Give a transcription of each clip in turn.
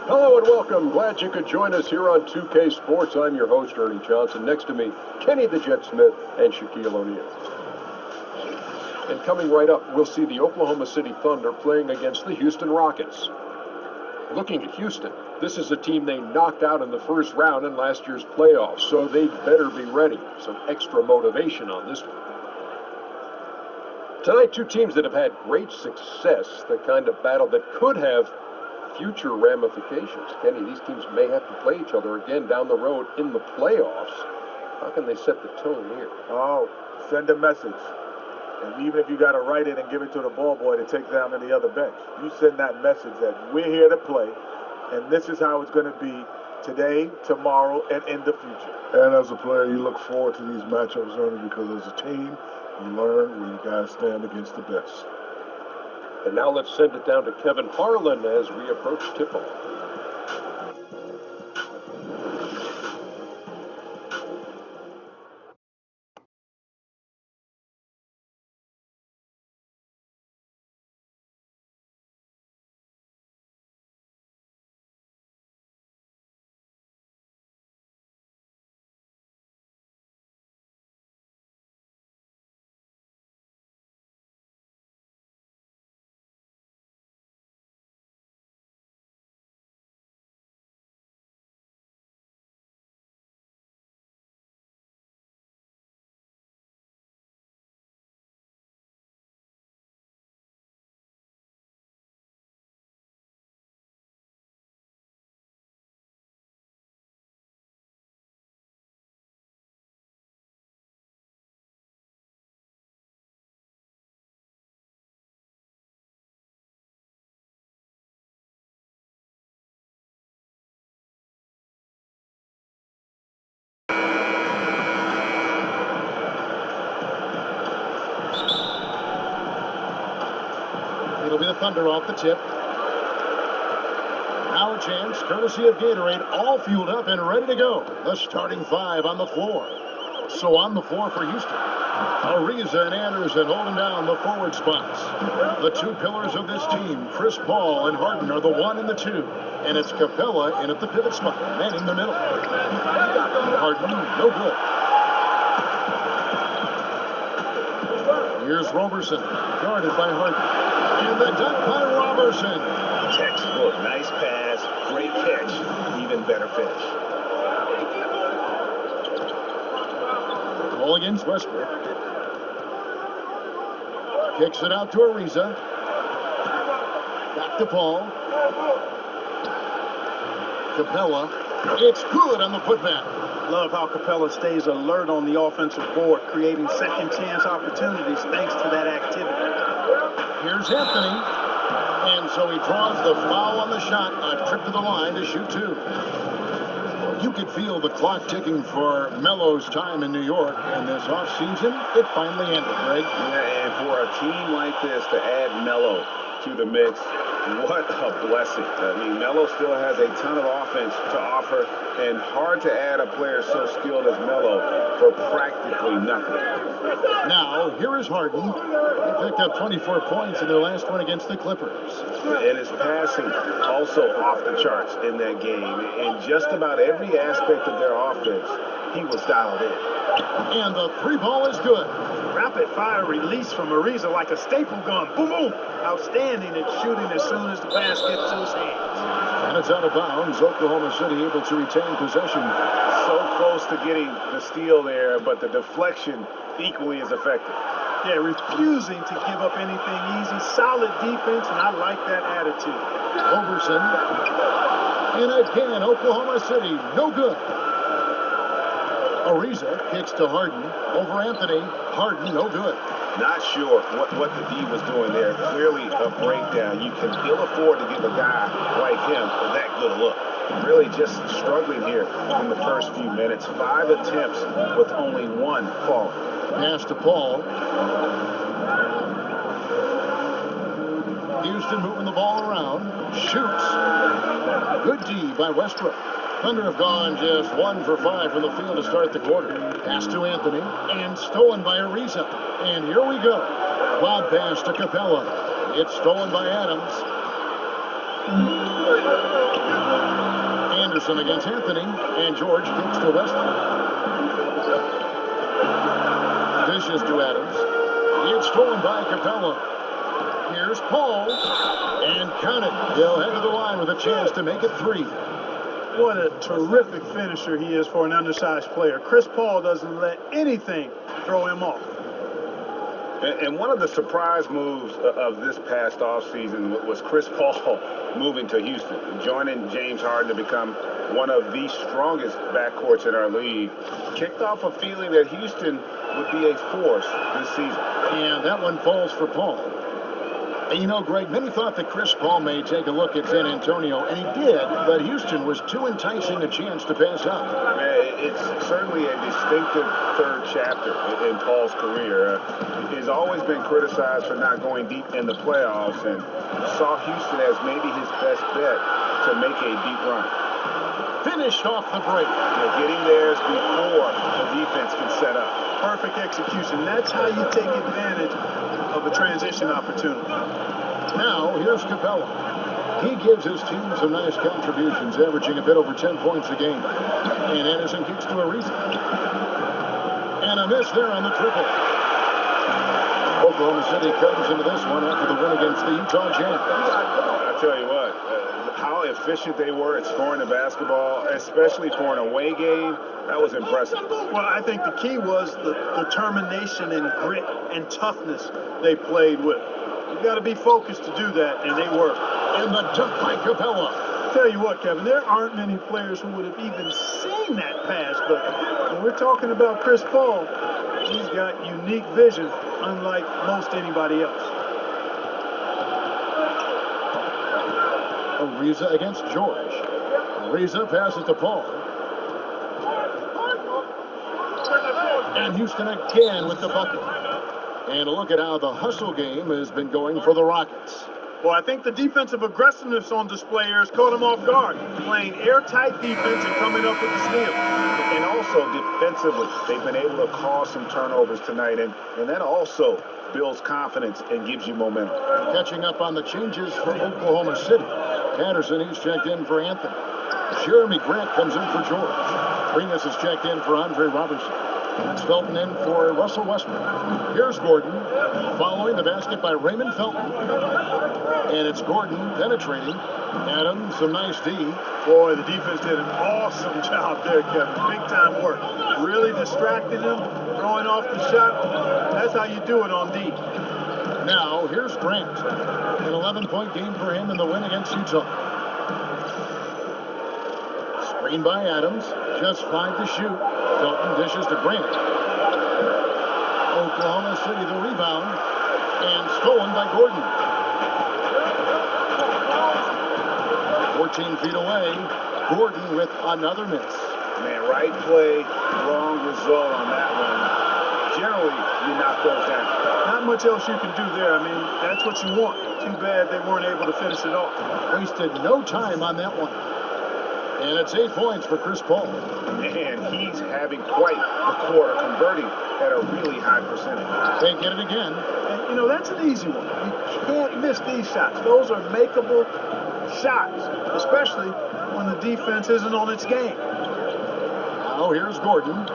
Hello and welcome. Glad you could join us here on 2K Sports. I'm your host, Ernie Johnson. Next to me, Kenny the Jet Smith and Shaquille O'Neal. And coming right up, we'll see the Oklahoma City Thunder playing against the Houston Rockets. Looking at Houston, this is a team they knocked out in the first round in last year's playoffs, so they'd better be ready. Some extra motivation on this one. Tonight, two teams that have had great success, the kind of battle that could have future ramifications. Kenny, these teams may have to play each other again down the road in the playoffs. How can they set the tone here? Oh, send a message. And even if you got to write it and give it to the ball boy to take down to the other bench, you send that message that we're here to play, and this is how it's going to be today, tomorrow, and in the future. And as a player, you look forward to these matchups, Ernie, because as a team, you learn where you guys stand against the best. And now let's send it down to Kevin Harlan as we approach tip-off. It'll be the Thunder off the tip. Now a chance, courtesy of Gatorade, all fueled up and ready to go. The starting five on the floor. So on the floor for Houston, Ariza and Anderson holding down the forward spots. The two pillars of this team, Chris Paul and Harden, are the 1 and the 2. And it's Capela in at the pivot spot, manning the middle. Harden, no good. Here's Roberson, guarded by Harden. And the dunk by Roberson. Textbook, nice pass, great catch, even better finish. Ball against Westbrook. Kicks it out to Ariza. Back to Paul. Capela. It's good on the putback. Love how Capela stays alert on the offensive board, creating second chance opportunities thanks to that activity. Here's Anthony. And so he draws the foul on the shot. A trip to the line to shoot two. You could feel the clock ticking for Melo's time in New York, and this offseason, it finally ended, Greg. Yeah, and for a team like this to add Melo to the mix, what a blessing. I mean, Melo still has a ton of offense to offer, and hard to add a player so skilled as Melo for practically nothing. Now, here is Harden. He picked up 24 points in their last one against the Clippers. And his passing also off the charts in that game. In just about every aspect of their offense, he was dialed in. And the three ball is good. Rapid fire release from Ariza like a staple gun. Boom, boom. Outstanding at shooting as soon as the pass gets to his hands. And it's out of bounds. Oklahoma City able to retain possession. So close to getting the steal there, but the deflection equally as effective. Yeah, refusing to give up anything easy. Solid defense, and I like that attitude. Roberson. And again, Oklahoma City, no good. Ariza kicks to Harden. Over Anthony. Harden, no good. Not sure what the D was doing there. Clearly a breakdown. You can ill afford to give a guy like him that good a look. Really just struggling here in the first few minutes. 5 attempts with only 1 falling. Pass to Paul. Houston moving the ball around. Shoots. Good D by Westbrook. Thunder have gone just 1 for 5 from the field to start the quarter. Pass to Anthony. And stolen by Ariza. And here we go. Lob pass to Capela. It's stolen by Adams. Anderson against Anthony, and George kicks to Westbrook. Dishes to Adams. It's stolen by Capela. Here's Paul, and count it. He'll head to the line with a chance to make it 3. What a terrific finisher he is for an undersized player. Chris Paul doesn't let anything throw him off. And one of the surprise moves of this past offseason was Chris Paul moving to Houston, joining James Harden to become one of the strongest backcourts in our league. Kicked off a feeling that Houston would be a force this season. And that one falls for Paul. And you know, Greg, many thought that Chris Paul may take a look at San Antonio, and he did, but Houston was too enticing a chance to pass up. It's certainly a distinctive third chapter in Paul's career. He's always been criticized for not going deep in the playoffs, and saw Houston as maybe his best bet to make a deep run. Finished off the break. Getting theirs before the defense can set up. Perfect execution. That's how you take advantage of a transition opportunity. Now, here's Capela. He gives his team some nice contributions, averaging a bit over 10 points a game. And Anderson kicks to Ariza. And a miss there on the triple. Oklahoma City comes into this one after the win against the Utah Jazz. I tell you what, how efficient they were at scoring the basketball, especially for an away game, that was impressive. Well, I think the key was the determination and grit and toughness they played with. You've got to be focused to do that, and they were. And the dunk by Capela. Tell you what, Kevin, there aren't many players who would have even seen that pass, but when we're talking about Chris Paul, he's got unique vision, unlike most anybody else. Ariza against George. Ariza passes to Paul. And Houston again with the bucket. And look at how the hustle game has been going for the Rockets. Well, I think the defensive aggressiveness on display here has caught him off guard, playing airtight defense and coming up with the steal. And also defensively, they've been able to cause some turnovers tonight, and that also builds confidence and gives you momentum. Catching up on the changes for Oklahoma City. Patterson, he's checked in for Anthony. Jeremy Grant comes in for George. Remus is checked in for Andre Robertson. It's Felton in for Russell Westbrook. Here's Gordon, following the basket by Raymond Felton. And it's Gordon penetrating. Adams, some nice D. Boy, the defense did an awesome job there, Kevin. Big time work. Really distracting him, throwing off the shot. That's how you do it on D. Now, here's Grant. An 11-point game for him in the win against Utah. Screen by Adams. Just 5 to shoot. Felton dishes to Grant. Oklahoma City the rebound. And stolen by Gordon. 14 feet away. Gordon with another miss. Man, right play, wrong result on that one. Generally, you knock those down. Not much else you can do there. I mean, that's what you want. Too bad they weren't able to finish it off. Wasted no time on that one. And it's 8 points for Chris Paul. Man, he's having quite the quarter, converting at a really high percentage. They get it again. And, you know, that's an easy one. You can't miss these shots. Those are makeable shots, especially when the defense isn't on its game. Now here's Gordon.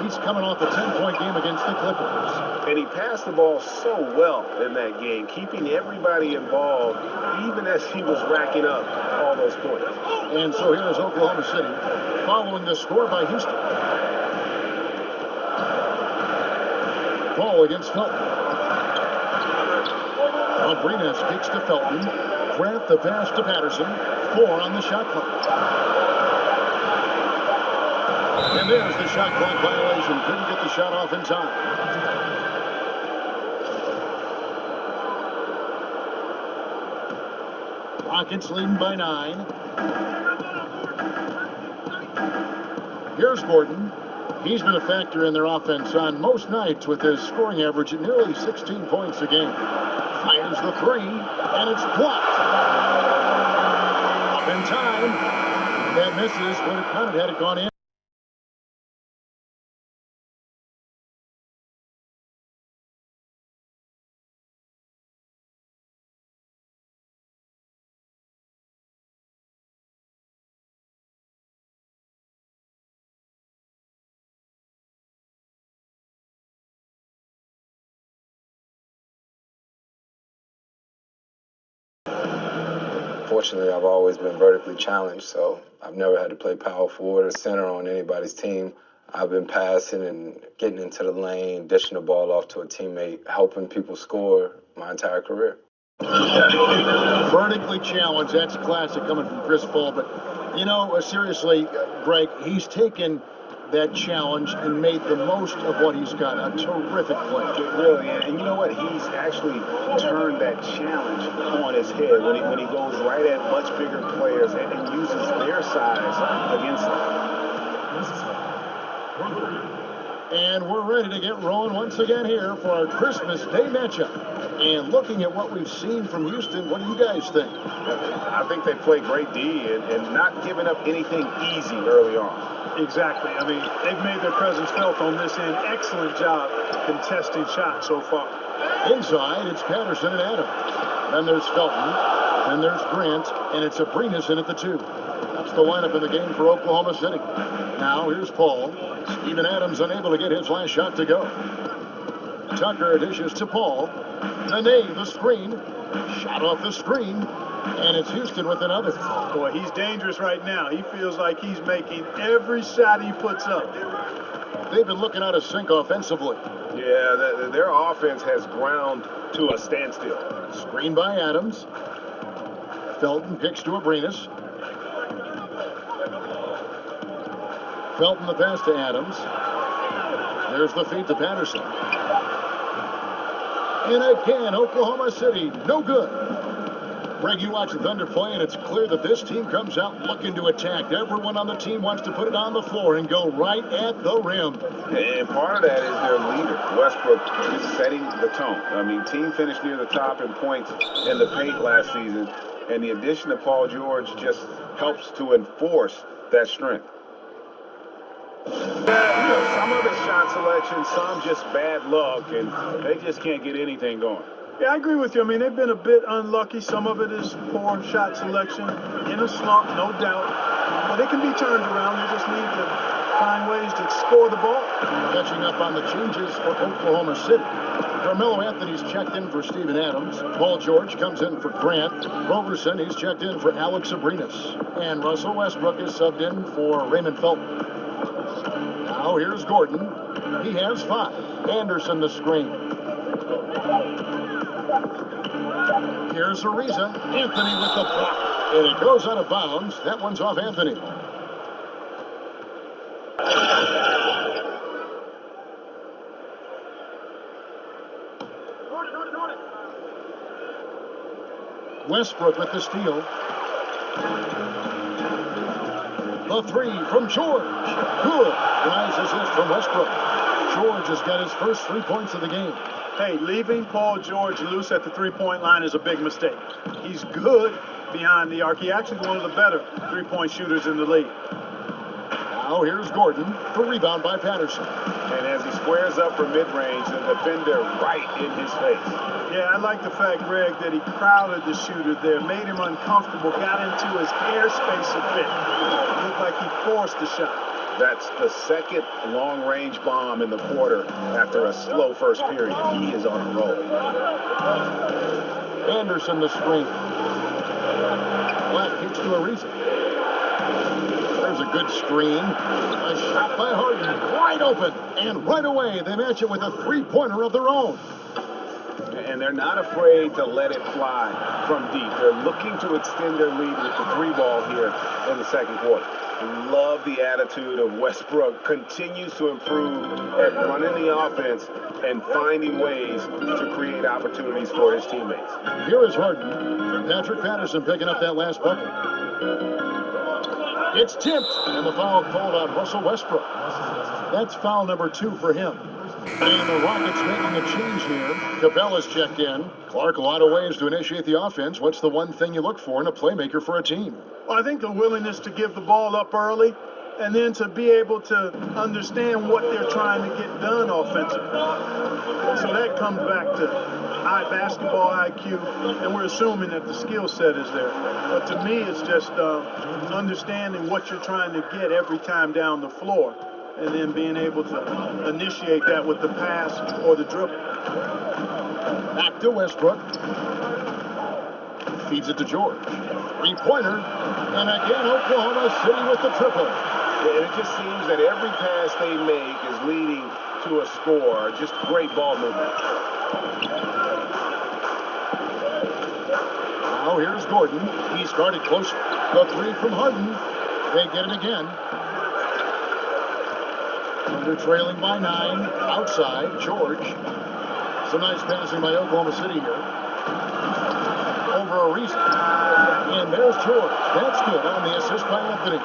He's coming off a 10-point game against the Clippers. And he passed the ball so well in that game, keeping everybody involved, even as he was racking up all those points. And so here's Oklahoma City following the score by Houston. Paul against Felton. Abrines kicks to Felton. Grant the pass to Patterson. 4 on the shot clock. And there's the shot clock violation. Couldn't get the shot off in time. Rockets leading by 9. Here's Gordon. He's been a factor in their offense on most nights with his scoring average at nearly 16 points a game. Fires the 3, and it's blocked. Up in time. That misses, but it counted had it gone in. Fortunately, I've always been vertically challenged, so I've never had to play power forward or center on anybody's team. I've been passing and getting into the lane, dishing the ball off to a teammate, helping people score my entire career. Vertically challenged, that's classic coming from Chris Paul. But, seriously, Greg, he's taken that challenge and made the most of what he's got. A terrific play. Really, and you know what? He's actually turned that challenge on his head when he goes right at much bigger players and uses their size against them. And we're ready to get rolling once again here for our Christmas Day matchup. And looking at what we've seen from Houston, what do you guys think? I think they play great D and not giving up anything easy early on. Exactly. I mean, they've made their presence felt on this end. Excellent job contesting shots so far. Inside, it's Patterson and Adams. Then there's Felton. Then there's Grant. And it's Abrinas in at the 2. That's the lineup in the game for Oklahoma City. Now here's Paul. Steven Adams unable to get his last shot to go. Tucker dishes to Paul. Nene, the screen. Shot off the screen. And it's Houston with another. Boy, he's dangerous right now. He feels like he's making every shot he puts up. They've been looking out of sync offensively. Yeah, their offense has ground to a standstill. Screen by Adams. Felton kicks to Abrinas. Felton the pass to Adams. There's the feed to Patterson. And again, Oklahoma City, no good. Greg, you watch the Thunder play, and it's clear that this team comes out looking to attack. Everyone on the team wants to put it on the floor and go right at the rim. And part of that is their leader, Westbrook, is setting the tone. I mean, team finished near the top in points in the paint last season, and the addition of Paul George just helps to enforce that strength. Some of the shot selection, some just bad luck, and they just can't get anything going. Yeah, I agree with you. I mean, they've been a bit unlucky. Some of it is poor shot selection. In a slump, no doubt. But it can be turned around. They just need to find ways to score the ball. Catching up on the changes for Oklahoma City. Carmelo Anthony's checked in for Steven Adams. Paul George comes in for Grant. Roberson, he's checked in for Alex Abrinas. And Russell Westbrook is subbed in for Raymond Felton. Now here's Gordon. He has 5. Anderson the screen. Here's Ariza. Anthony with the block. And it goes out of bounds. That one's off Anthony. Westbrook with the steal. The 3 from George. Good. Nice assist from Westbrook. George has got his first 3 points of the game. Hey, leaving Paul George loose at the three-point line is a big mistake. He's good behind the arc. He actually is one of the better three-point shooters in the league. Now here's Gordon. The rebound by Patterson. And as he squares up for mid-range, the defender right in his face. Yeah, I like the fact, Greg, that he crowded the shooter there, made him uncomfortable, got into his airspace a bit. Looked like he forced the shot. That's the second long-range bomb in the quarter after a slow first period. He is on a roll. Anderson the screen. Black kicks to Ariza. There's a good screen. A shot by Harden. Wide open. And right away, they match it with a three-pointer of their own. And they're not afraid to let it fly from deep. They're looking to extend their lead with the 3-ball here in the second quarter. Love the attitude of Westbrook. Continues to improve at running the offense and finding ways to create opportunities for his teammates. Here is Harden. Patrick Patterson picking up that last bucket. It's tipped, and the foul called on Russell Westbrook. That's foul number 2 for him. And the Rockets making a change here. Capela's checked in. Clark, a lot of ways to initiate the offense. What's the one thing you look for in a playmaker for a team? Well, I think the willingness to give the ball up early and then to be able to understand what they're trying to get done offensively. So that comes back to basketball IQ, and we're assuming that the skill set is there. But to me, it's just understanding what you're trying to get every time down the floor, and then being able to initiate that with the pass or the dribble. Back to Westbrook. Feeds it to George. Three-pointer. And again, Oklahoma City with the triple. And it just seems that every pass they make is leading to a score. Just great ball movement. Now here's Gordon. He started closer. The three from Harden. They get it again. Under trailing by 9. Outside, George. Some nice passing by Oklahoma City here. Over a reason. And there's George. That's good on the assist by Anthony.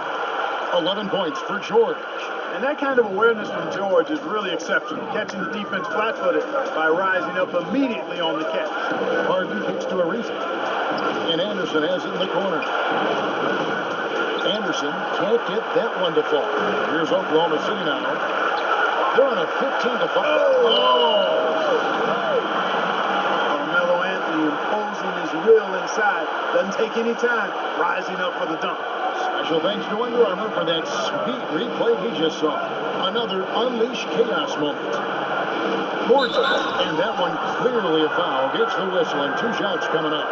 11 points for George. And that kind of awareness from George is really exceptional. Catching the defense flat-footed by rising up immediately on the catch. Harden kicks to a reason. And Anderson has it in the corner. Anderson can't get that one to fall. Here's Oklahoma City now. They're on a 15-5. Carmelo Anthony imposing his will inside. Doesn't take any time. Rising up for the dunk. Special thanks to Under Armour for that sweet replay we just saw. Another unleash chaos moment. Gordon, and that one clearly a foul. Gets the whistle and 2 shots coming up.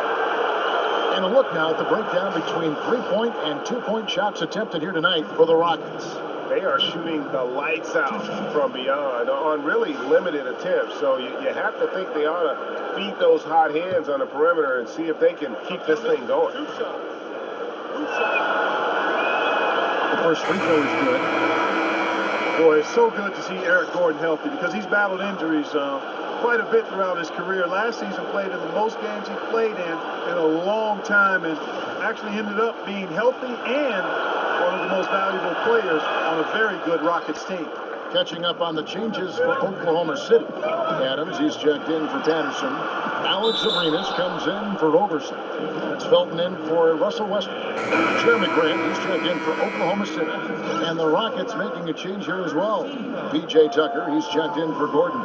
And a look now at the breakdown between 3-point and 2-point shots attempted here tonight for the Rockets. They are shooting the lights out from beyond on really limited attempts. So you have to think they ought to beat those hot hands on the perimeter and see if they can keep this thing going. The first free throw is good. Boy, it's so good to see Eric Gordon healthy because he's battled injuries quite a bit throughout his career. Last season played in the most games he played in a long time and actually ended up being healthy and one of the most valuable players on a very good Rockets team. Catching up on the changes for Oklahoma City. Adams, he's checked in for Patterson. Alex Abrinas comes in for Roberson. It's Felton in for Russell Westbrook. Jeremy Grant, he's checked in for Oklahoma City. And the Rockets making a change here as well. P.J. Tucker, he's checked in for Gordon.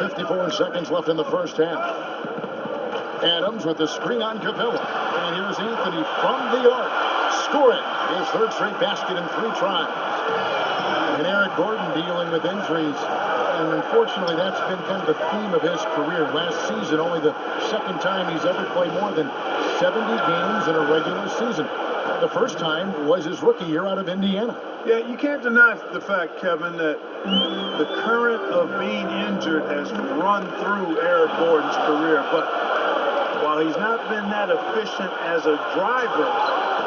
.54 seconds left in the first half. Adams with the screen on Capela. And here's Anthony from the arc. Scoring his third straight basket in 3 tries. And Eric Gordon dealing with injuries. And unfortunately, that's been kind of the theme of his career. Last season, only the second time he's ever played more than 70 games in a regular season. The first time was his rookie year out of Indiana. Yeah, you can't deny the fact, Kevin, that the current of being injured has run through Eric Gordon's career. But while he's not been that efficient as a driver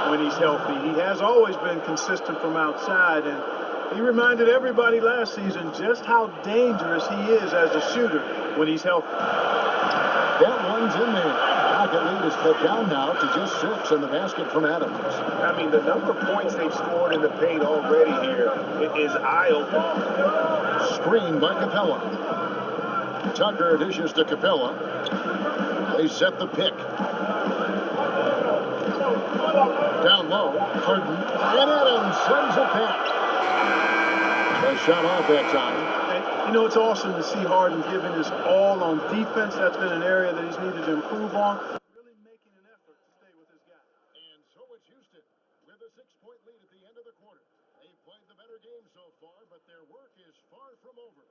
when he's healthy, he has always been consistent from outside. And he reminded everybody last season just how dangerous he is as a shooter when he's healthy. That one's in there. Rocket lead is cut down now to just 6 in the basket from Adams. I mean, the number of points they've scored in the paint already here is eye-opening. Screen by Capela. Tucker dishes to Capela. They set the pick. Down low, Harden, and Adams sends it back. A shot off that time. And, you know, it's awesome to see Harden giving his all on defense. That's been an area that he's needed to improve on. Really making an effort to stay with his guy. And so it's Houston with a 6-point lead at the end of the quarter. They've played the better game so far, but their work is far from over.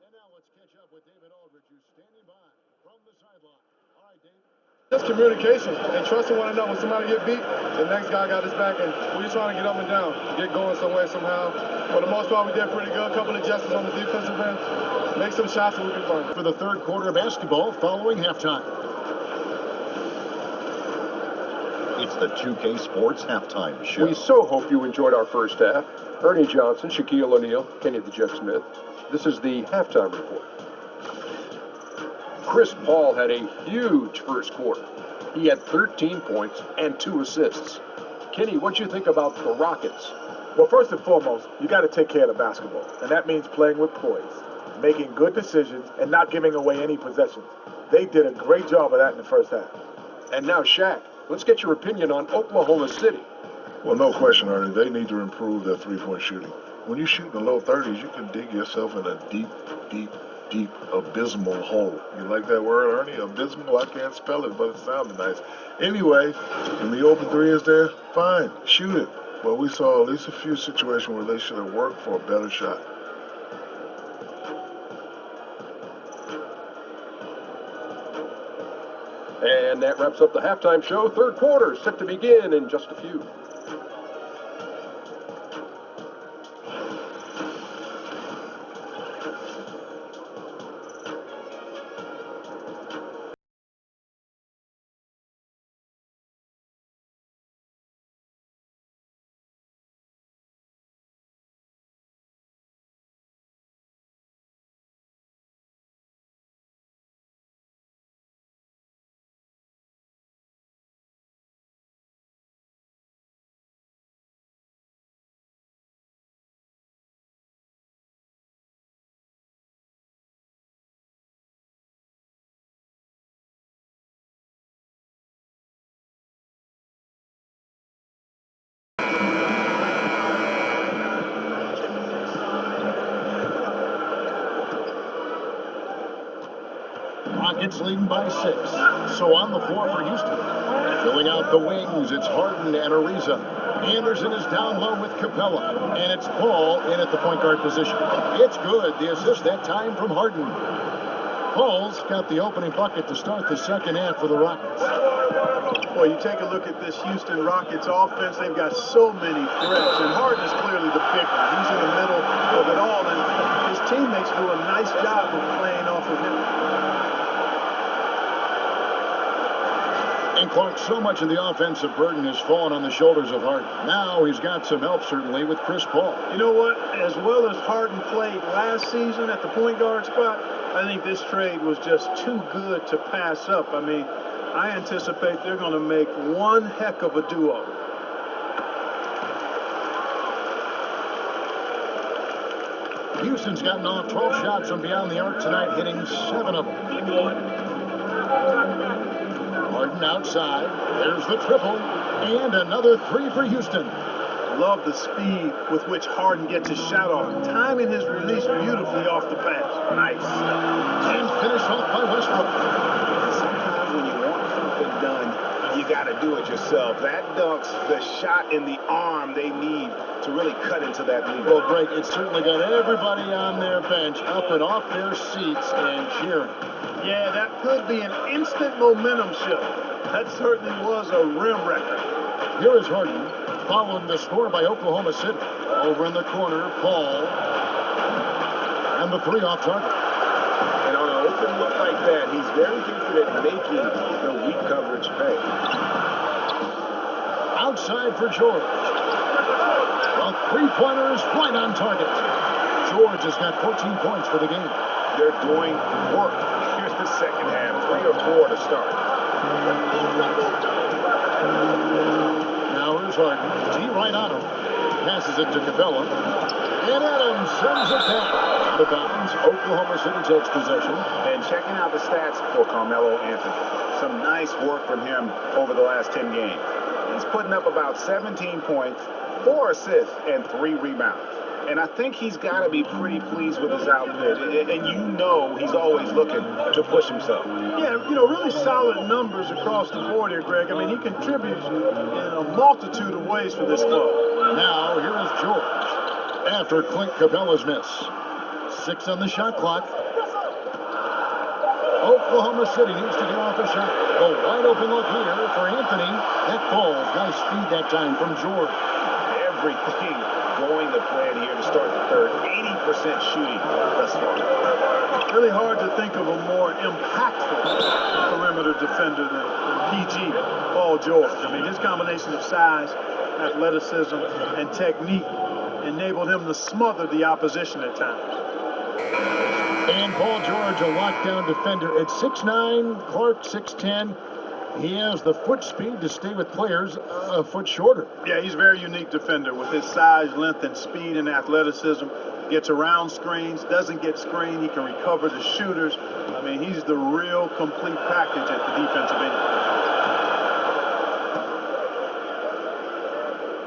And now let's catch up with David Aldridge, who's standing by from the sideline. All right, Dave. Just communication and trusting one another. When somebody get beat, the next guy got his back, and we're just trying to get up and down, get going some way, somehow. For the most part, we did pretty good. A couple of adjustments on the defensive end. Make some shots and we'll be fine. For the third quarter of basketball following halftime. It's the 2K Sports Halftime Show. We so hope you enjoyed our first half. Ernie Johnson, Shaquille O'Neal, Kenny the Jet Smith. This is the halftime report. Chris Paul had a huge first quarter. He had 13 points and 2 assists. Kenny, what you think about the Rockets? Well, first and foremost, you got to take care of the basketball. And that means playing with poise, making good decisions, and not giving away any possessions. They did a great job of that in the first half. And now, Shaq, let's get your opinion on Oklahoma City. Well, no question, Ernie. They need to improve their 3-point shooting. When you shoot in the low 30s, you can dig yourself in a deep, abysmal hole. You like that word, Ernie? Abysmal? I can't spell it, but it sounded nice. Anyway, when the open 3 is there, fine, shoot it. Well, we saw at least a few situations where they should have worked for a better shot. And that wraps up the halftime show. Third quarter set to begin in just a few. Rockets leading by 6. So on the floor for Houston. Filling out the wings, it's Harden and Ariza. Anderson is down low with Capela. And it's Paul in at the point guard position. It's good. The assist that time from Harden. Paul's got the opening bucket to start the second half for the Rockets. Well, you take a look at this Houston Rockets offense. They've got so many threats, and Harden is clearly the big one. He's in the middle of it all, and his teammates do a nice job of playing off of him. And Clark, so much of the offensive burden has fallen on the shoulders of Harden. Now he's got some help, certainly, with Chris Paul. You know what? As well as Harden played last season at the point guard spot, I think this trade was just too good to pass up. I mean, I anticipate they're going to make one heck of a duo. Houston's gotten off 12 shots from beyond the arc tonight, hitting 7 of them. Harden outside. There's the triple. And another 3 for Houston. Love the speed with which Harden gets his shot off, timing his release beautifully off the pass. Nice. And finished off by Westbrook. Sometimes when you want something done, you got to do it yourself. That dunks the shot in the arm they need to really cut into that lead. Well, Greg, it certainly got everybody on their bench up and off their seats and cheering. Yeah, that could be an instant momentum shift. That certainly was a rim record. Here is Harden, following the score by Oklahoma City. Over in the corner, Paul. And the 3 off target. And on an open look like that, he's very gifted at making the weak coverage pay. Outside for George. A 3-pointer is right on target. George has got 14 points for the game. They're doing work. Here's the second half, 3 or 4 to start. Now here's Harden. T right on him. Passes it to Capela. And Adams sends it back. The bounds. Oklahoma City takes possession. And checking out the stats for Carmelo Anthony. Some nice work from him over the last 10 games. He's putting up about 17 points, 4 assists, and 3 rebounds. And I think he's got to be pretty pleased with his outfit. And you know he's always looking to push himself. Yeah, you know, really solid numbers across the board here, Greg. I mean, he contributes in a multitude of ways for this club. Now, here is George. After Clint Capela's miss. 6 on the shot clock. Oklahoma City needs to get off a shot. A wide open look here for Anthony. That falls. Nice speed that time from George. Everything going to plan here to start the third. 80% shooting thus far. Really hard to think of a more impactful perimeter defender than PG, Paul George. I mean, his combination of size, athleticism, and technique enabled him to smother the opposition at times. And Paul George, a lockdown defender at 6'9", Clark 6'10". He has the foot speed to stay with players a foot shorter. Yeah, he's a very unique defender with his size, length, and speed and athleticism. Gets around screens, doesn't get screened. He can recover the shooters. I mean, he's the real complete package at the defensive end.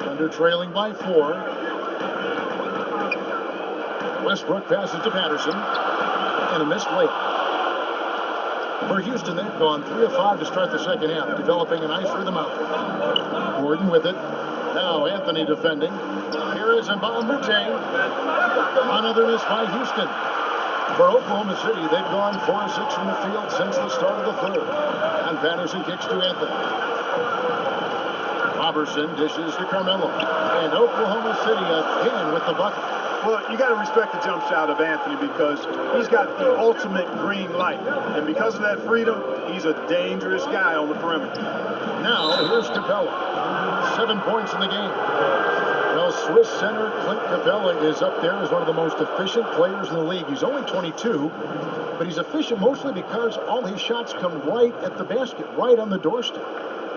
Thunder trailing by 4. Westbrook passes to Patterson. And a missed layup. For Houston, they've gone 3 of 5 to start the second half, developing a nice rhythm out there. Gordon with it. Now Anthony defending. Here is Mbamute. Another miss by Houston. For Oklahoma City, they've gone 4 of 6 from the field since the start of the third. And And Patterson kicks to Anthony. Robertson dishes to Carmelo. And Oklahoma City again with the bucket. Well, you got to respect the jump shot of Anthony because he's got the ultimate green light. And because of that freedom, he's a dangerous guy on the perimeter. Now, here's Capela. 7 points in the game. Well, Swiss center Clint Capela is up there as one of the most efficient players in the league. He's only 22, but he's efficient mostly because all his shots come right at the basket, right on the doorstep.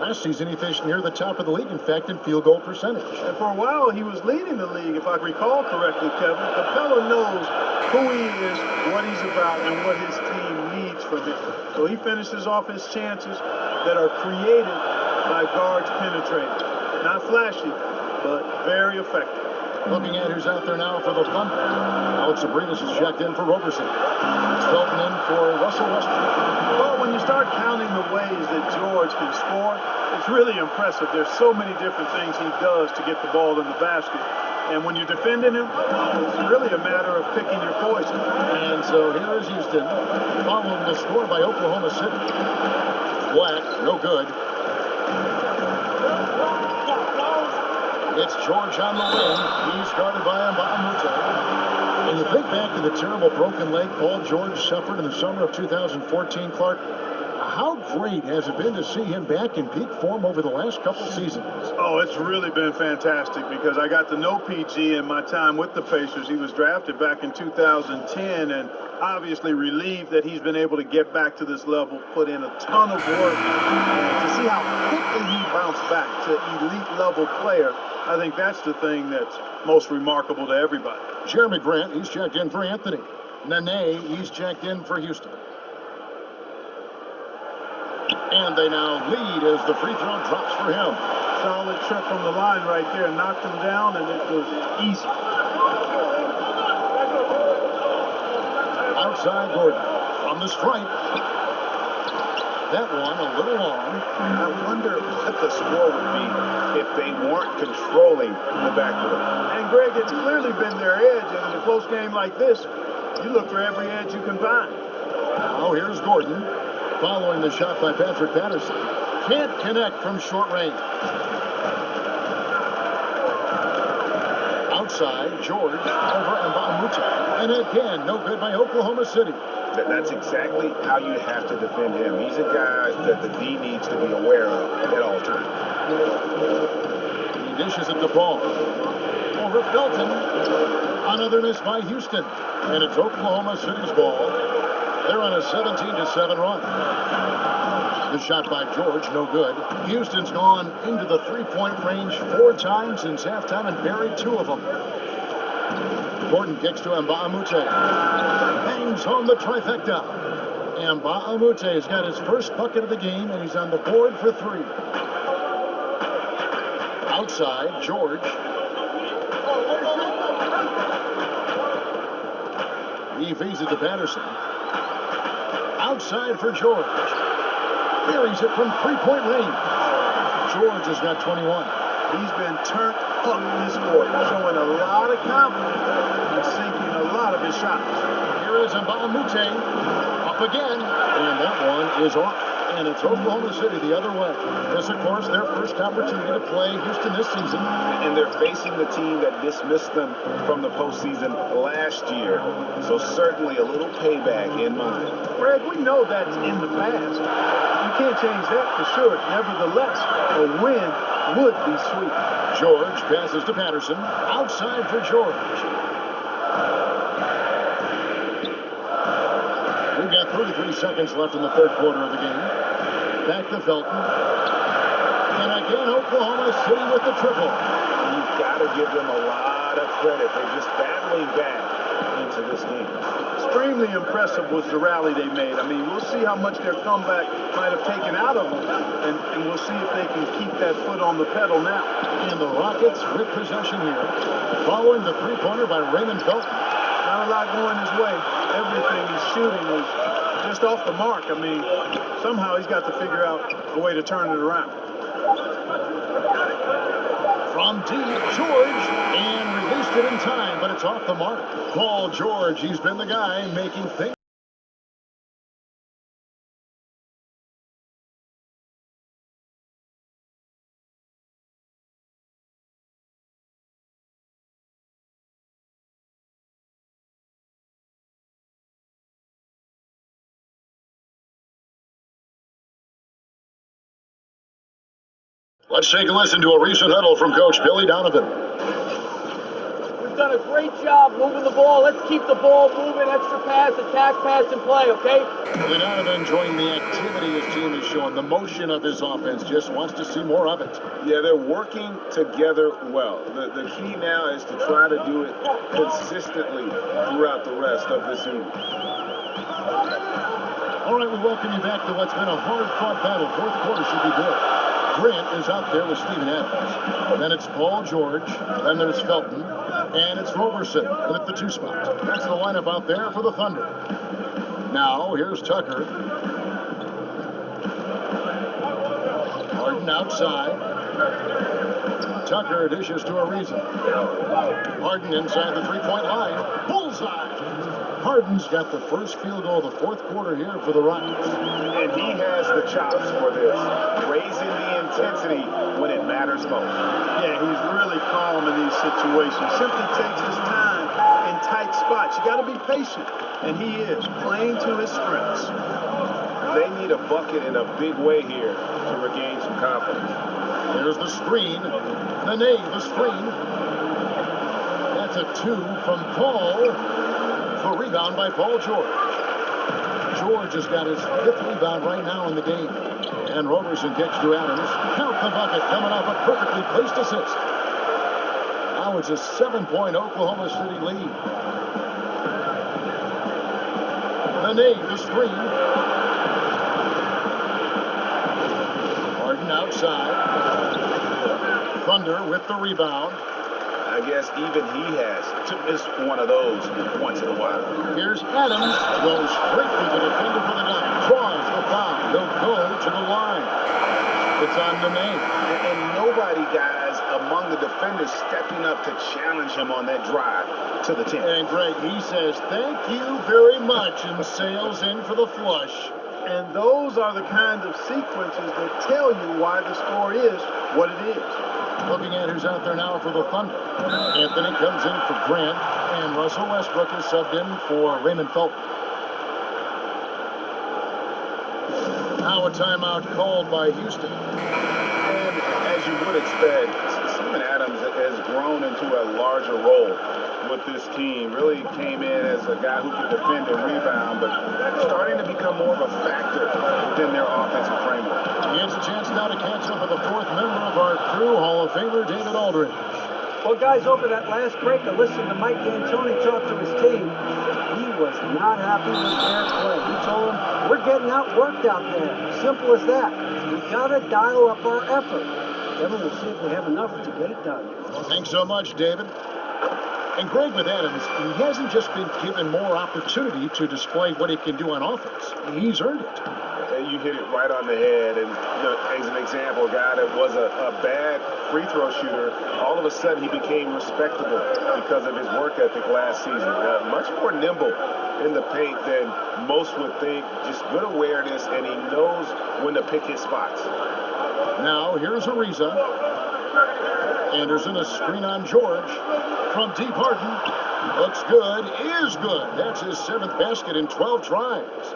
Last season, he finished near the top of the league, in fact, in field goal percentage. And for a while, he was leading the league, if I recall correctly, Kevin. Capela knows who he is, what he's about, and what his team needs from him. So he finishes off his chances that are created by guards penetrating. Not flashy, but very effective. Looking at who's out there now for the Thunder. Alex Abrinas is checked in for Roberson. Felton in for Russell Westbrook. Well, when you start counting the ways that George can score, it's really impressive. There's so many different things he does to get the ball in the basket. And when you're defending him, it's really a matter of picking your poison. And so here is Houston, following the score by Oklahoma City. Black, no good. It's George on the wing. He's guarded by Mbamute. And you think back to the terrible broken leg Paul George suffered in the summer of 2014, Clark. How great has it been to see him back in peak form over the last couple seasons? Oh, it's really been fantastic because I got to know PG in my time with the Pacers. He was drafted back in 2010 and obviously relieved that he's been able to get back to this level, put in a ton of work. And to see how quickly he bounced back to elite level player, I think that's the thing that's most remarkable to everybody. Jeremy Grant, he's checked in for Anthony. Nene, he's checked in for Houston. And they now lead as the free throw drops for him. Solid trip from the line right there. Knocked him down, and it was easy. Outside Gordon from the stripe. That one a little long. I wonder what the score would be if they weren't controlling the backcourt. And Greg, it's clearly been their edge, and in a close game like this, you look for every edge you can find. Now here's Gordon, following the shot by Patrick Patterson. Can't connect from short range. Outside, George over Mbamute. And again, no good by Oklahoma City. That's exactly how you have to defend him. He's a guy that the D needs to be aware of at all times. He dishes it to Paul. Over Felton. Another miss by Houston. And it's Oklahoma City's ball. They're on a 17-7 run. The shot by George, no good. Houston's gone into the three-point range 4 times since halftime and buried 2 of them. Gordon kicks to Mbamute. Bangs home the trifecta. Mbamute has got his first bucket of the game, and he's on the board for 3. Outside, George. He feeds it to Patterson. Outside for George. Buries it from three-point range. George has got 21. He's been turned up this court, showing a lot of confidence and sinking a lot of his shots. Here is Mbamute. Up again. And that one is off. And it's Oklahoma City the other way. This, of course, their first opportunity to play Houston this season. And they're facing the team that dismissed them from the postseason last year. So certainly a little payback in mind. Greg, we know that's in the past. You can't change that for sure. Nevertheless, a win would be sweet. George passes to Patterson. Outside for George. We've got 33 seconds left in the third quarter of the game. Back to Felton. And again, Oklahoma City with the triple. You've got to give them a lot of credit. They're just battling back into this game. Extremely impressive was the rally they made. I mean, we'll see how much their comeback might have taken out of them, and we'll see if they can keep that foot on the pedal now. And the Rockets with possession here, following the three-pointer by Raymond Felton. Not a lot going his way. Everything he's shooting is just off the mark. I mean, somehow he's got to figure out a way to turn it around. From deep, George, and released it in time, but it's off the mark. Paul George, he's been the guy making things Let's take a listen to a recent huddle from Coach Billy Donovan. We've done a great job moving the ball. Let's keep the ball moving, extra pass, attack, pass, and play, okay? Billy Donovan enjoying the activity his team is showing, the motion of his offense, just wants to see more of it. Yeah, they're working together well. The key now is to try to do it consistently throughout the rest of this evening. All right, we welcome you back to what's been a hard-fought battle. Fourth quarter should be good. Grant is out there with Steven Adams. Then it's Paul George. Then there's Felton. And it's Roberson at the 2 spot. That's the lineup out there for the Thunder. Now, here's Tucker. Harden outside. Tucker dishes to Ariza. Harden inside the 3-point line. Bullseye! Harden's got the first field goal of the fourth quarter here for the Rockets. And he has the chops for this, raising the intensity when it matters most. Yeah, he's really calm in these situations. Simply takes his time in tight spots. You got to be patient, and he is playing to his strengths. They need a bucket in a big way here to regain some confidence. There's the screen. The screen. That's a 2 from Paul. The rebound by Paul George. George has got his 5th rebound right now in the game. And Roberson kicks to Adams. Count the bucket coming off a perfectly placed assist. Now it's a 7-point Oklahoma City lead. The screen. Harden outside. Thunder with the rebound. I guess even he has to miss one of those once in a while. Here's Adams. Goes straight through the defender for the dunk. Draws the foul. He'll go to the line. It's on Nene. And nobody, guys, among the defenders stepping up to challenge him on that drive to the 10. And Greg, he says, thank you very much, and sails in for the flush. And those are the kind of sequences that tell you why the score is what it is. Looking at who's out there now for the Thunder. Anthony comes in for Grant, and Russell Westbrook is subbed in for Raymond Felton. Now a timeout called by Houston. And as you would expect, Steven Adams has grown into a larger role with this team. Really came in as a guy who could defend and rebound, but starting to become more of a factor within their offensive framework. He has a chance now to catch up with the 4th member of our crew, Hall of Famer David Aldridge. Well, guys, over that last break, I listened to Mike D'Antoni talk to his team. He was not happy with their play. He told them, we're getting outworked out there. Simple as that. We got to dial up our effort. Kevin will see if we have enough to get it done. Thanks so much, David. And Greg, with Adams, he hasn't just been given more opportunity to display what he can do on offense. He's earned it. And you hit it right on the head. And as an example, a guy that was a bad free throw shooter, all of a sudden he became respectable because of his work ethic last season. Much more nimble in the paint than most would think. Just good awareness, and he knows when to pick his spots. Now here's Ariza. Anderson a screen on George. From deep, Harden. Looks good. Is good. That's his 7th basket in 12 tries.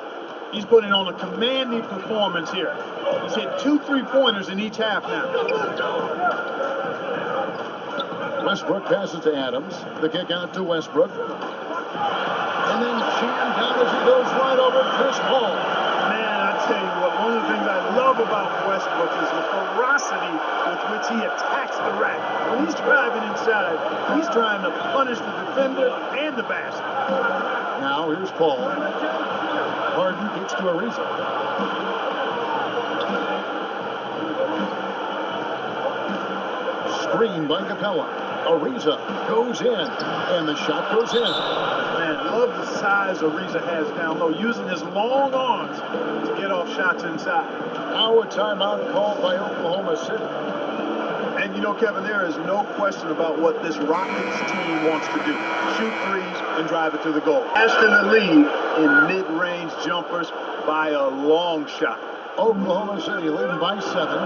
He's putting on a commanding performance here. He's hit 2 3-pointers in each half now. Westbrook passes to Adams. The kick out to Westbrook. And then jammed down as he goes right over Chris Paul. Man, I tell you what, one of the things I love about Westbrook is the ferocity with which he attacks the rack. When he's driving inside, he's trying to punish the defender and the basket. Now here's Paul. Harden kicks to Ariza. Screen by Capela. Ariza goes in, and the shot goes in. Man, love the size Ariza has down low, using his long arms to get off shots inside. Now a timeout called by Oklahoma City. And you know, Kevin, there is no question about what this Rockets team wants to do. Shoot threes and drive it to the goal. Ashton the lead in mid-range jumpers by a long shot. Oklahoma City leading by 7.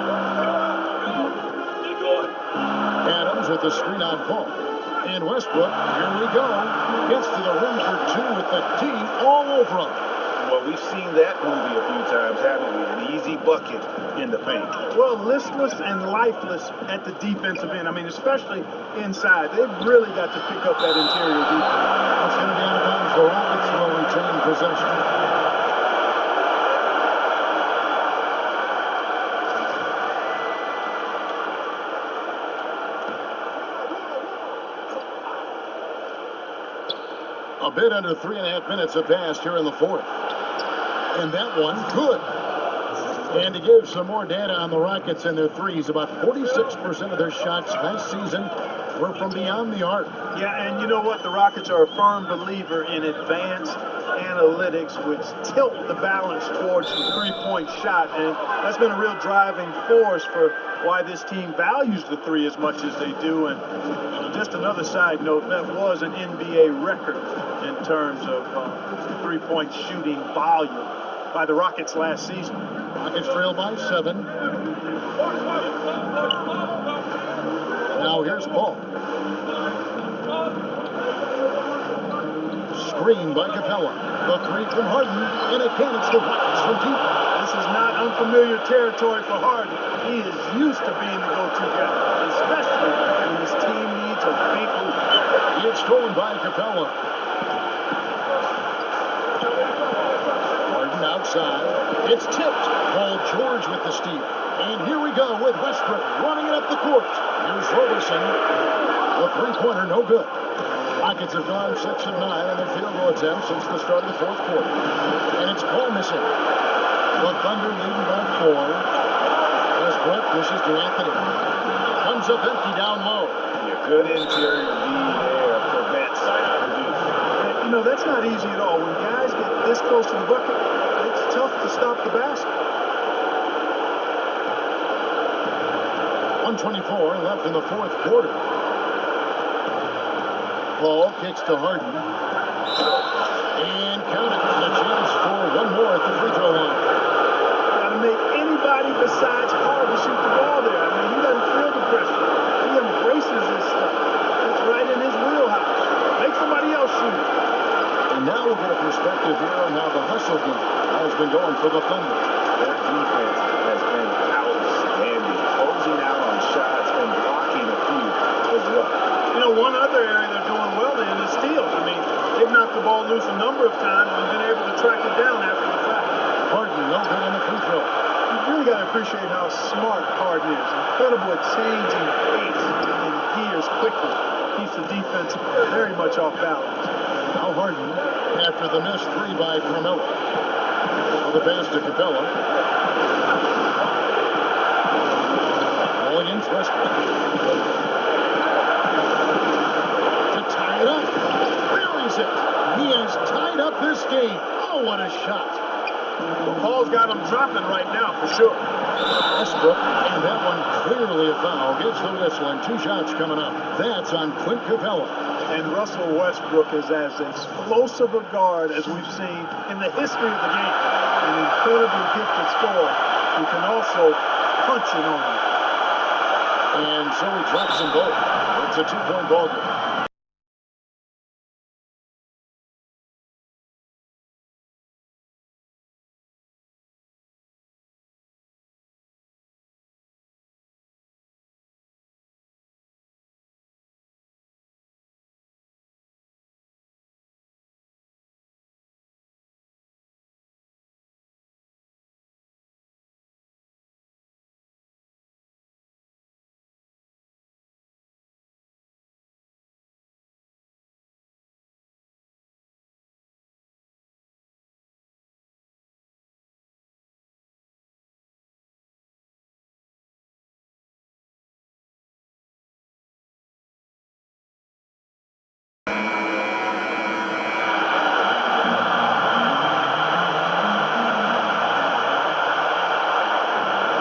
Adams with the screen on Paul. And Westbrook, here we go. Gets to the rim for 2 with the D all over him. Well, we've seen that movie a few times, haven't we? An easy bucket in the paint. Well, listless and lifeless at the defensive end. I mean, especially inside. They've really got to pick up that interior defense. It's going to be out of bounds. The Rockets will retain possession. A bit under 3.5 minutes have passed here in the fourth. And that one, good. And to give some more data on the Rockets and their threes, about 46% of their shots last season were from beyond the arc. Yeah, and you know what? The Rockets are a firm believer in advanced analytics, which tilt the balance towards the three-point shot. And that's been a real driving force for why this team values the three as much as they do. And just another side note, that was an NBA record in terms of three-point shooting volume by the Rockets last season. Rockets trail by 7. Now here's Paul. Screen by Capela. The three from Harden, and again it's the Rockets from deep. This is not unfamiliar territory for Harden. He is used to being the go-to guy, especially when his team needs a big hoop. It's stolen by Capela. Harden outside. It's tipped. Paul George with the steal. And here we go with Westbrook running it up the court. Here's Roberson. The three-pointer, no good. Rockets have gone 6 of 9 on their field goal attempts since the start of the fourth quarter. And it's Paul missing. The Thunder leading by 4. Westbrook pushes to Anthony. Comes up empty down low. Yeah, good interior D there prevents the deuce. You know, that's not easy at all. When guys get this close to the bucket, it's tough to stop the basket. 1:24 left in the fourth quarter. Paul kicks to Harden. And count it. And a chance for one more at the free throw line. Got to make anybody besides Harden shoot the ball there. I mean, he doesn't feel the pressure. He embraces this stuff. It's right in his wheelhouse. Make somebody else shoot. And now we'll get a perspective here on how the hustle game has been going for the Thunder. Their defense has been outstanding, closing out on shots and blocking a few as well. You know, one other area they're doing well in is steals. I mean, they've knocked the ball loose a number of times and been able to track it down after the fact. Harden no good on the free throw. You really got to appreciate how smart Harden is. Incredible at changing pace and gears quickly. Keeps the defense very much off balance. Now Harden, after the missed three by Carmelo. For the pass to Capela. Ball against Westbrook. To tie it up. Buries it. He has tied up this game. Oh, what a shot. Well, Paul's got him dropping right now, for sure. Westbrook, and that one clearly a foul. Gets the whistle, and 2 shots coming up. That's on Clint Capela. And Russell Westbrook is as explosive a guard as we've seen in the history of the game. An incredibly gifted scorer who can also punch it on you. And so he drops them both. It's a 2-point ball game.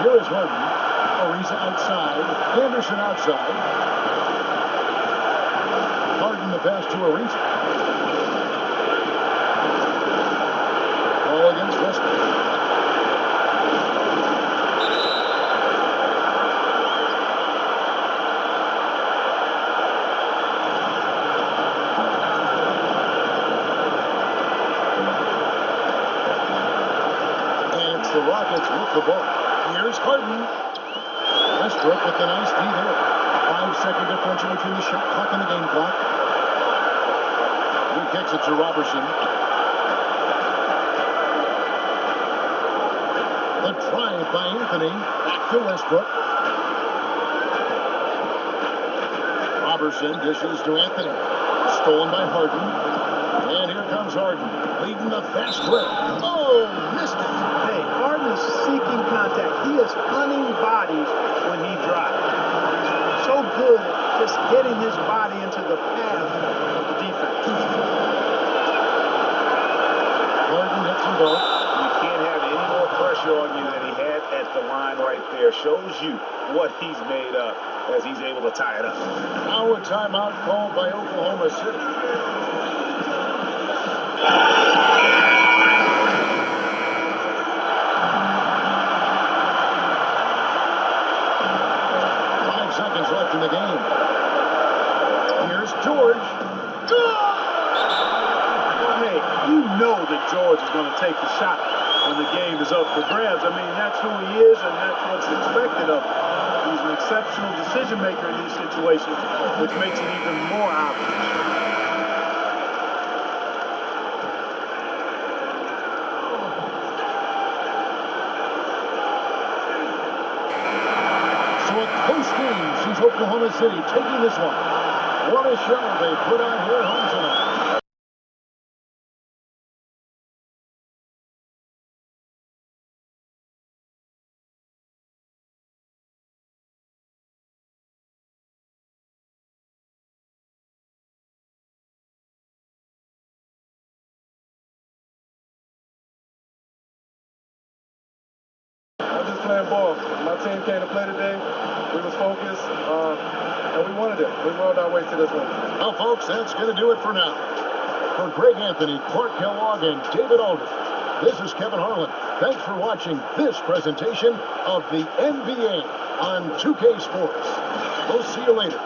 Here is Harden. Ariza outside. Anderson outside. Harden the pass to Ariza. Ball against Westbrook. the ball. Here's Harden. Westbrook with the nice D there. 5-second differential between the shot clock and the game clock. He kicks it to Robertson. The drive by Anthony. Back to Westbrook. Robertson dishes to Anthony. Stolen by Harden. And here comes Harden, leading the fast break. Oh, missed it. Hey, Harden is seeking contact. He is hunting bodies when he drives. So good at just getting his body into the path of the defense. Harden hits them both. You can't have any more pressure on you than he had at the line right there. Shows you what he's made of as he's able to tie it up. Now a timeout called by Oklahoma City. Seconds left in the game. Here's George. Hey, you know that George is going to take the shot when the game is up for grabs. I mean, that's who he is, and that's what's expected of him. He's an exceptional decision maker in these situations, which makes it even more obvious. Close game sees Oklahoma City taking this one. What a show they put on here at home tonight. I'm just playing ball. My team came to play today. We was focused, and we wanted it. We rolled our way to this one. Well, folks, that's going to do it for now. For Greg Anthony, Clark Kellogg, and David Aldridge, this is Kevin Harlan. Thanks for watching this presentation of the NBA on 2K Sports. We'll see you later.